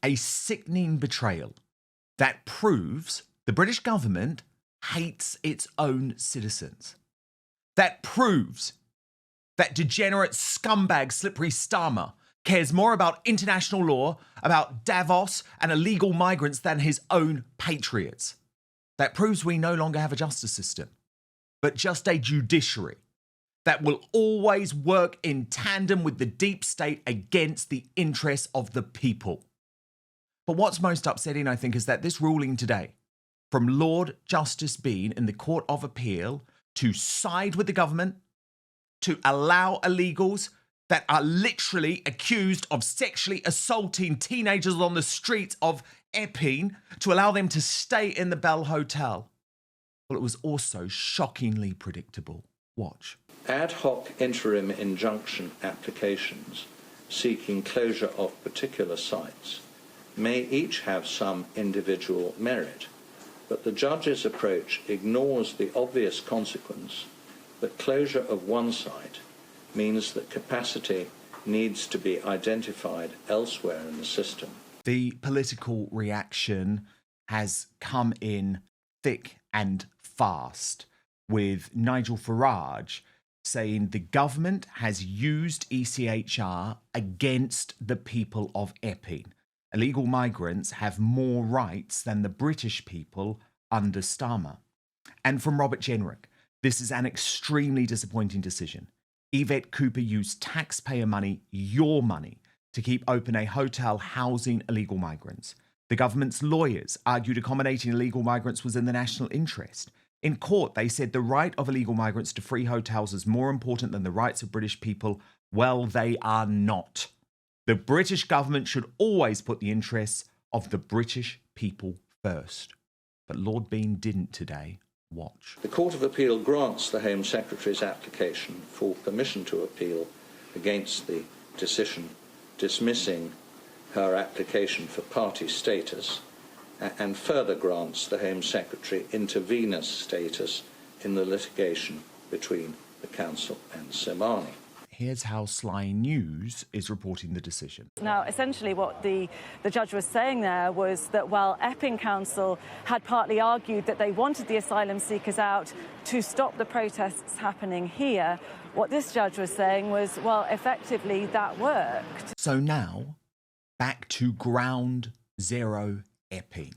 A sickening betrayal that proves the British government hates its own citizens. That proves that degenerate scumbag Slippery Starmer cares more about international law, about Davos and illegal migrants than his own patriots. That proves we no longer have a justice system, but just a judiciary that will always work in tandem with the deep state against the interests of the people. But what's most upsetting, I think, is that this ruling today from Lord Justice Bean in the Court of Appeal to side with the government, to allow illegals that are literally accused of sexually assaulting teenagers on the streets of Epping, to allow them to stay in the Bell Hotel. Well, it was also shockingly predictable. Watch. Ad hoc interim injunction applications seeking closure of particular sites may each have some individual merit, but the judge's approach ignores the obvious consequence that closure of one site means that capacity needs to be identified elsewhere in the system. The political reaction has come in thick and fast, with Nigel Farage saying the government has used ECHR against the people of Epping. Illegal migrants have more rights than the British people under Starmer. And from Robert Jenrick, this is an extremely disappointing decision. Yvette Cooper used taxpayer money, your money, to keep open a hotel housing illegal migrants. The government's lawyers argued accommodating illegal migrants was in the national interest. In court, they said the right of illegal migrants to free hotels is more important than the rights of British people. Well, they are not. The British government should always put the interests of the British people first. But Lord Bean didn't today. Watch. The Court of Appeal grants the Home Secretary's application for permission to appeal against the decision dismissing her application for party status, and further grants the Home Secretary intervenor status in the litigation between the Council and Somani. Here's how Sly News is reporting the decision. Now, essentially what the judge was saying there was that while Epping Council had partly argued that they wanted the asylum seekers out to stop the protests happening here, what this judge was saying was, well, effectively that worked. So now, back to ground zero Epping.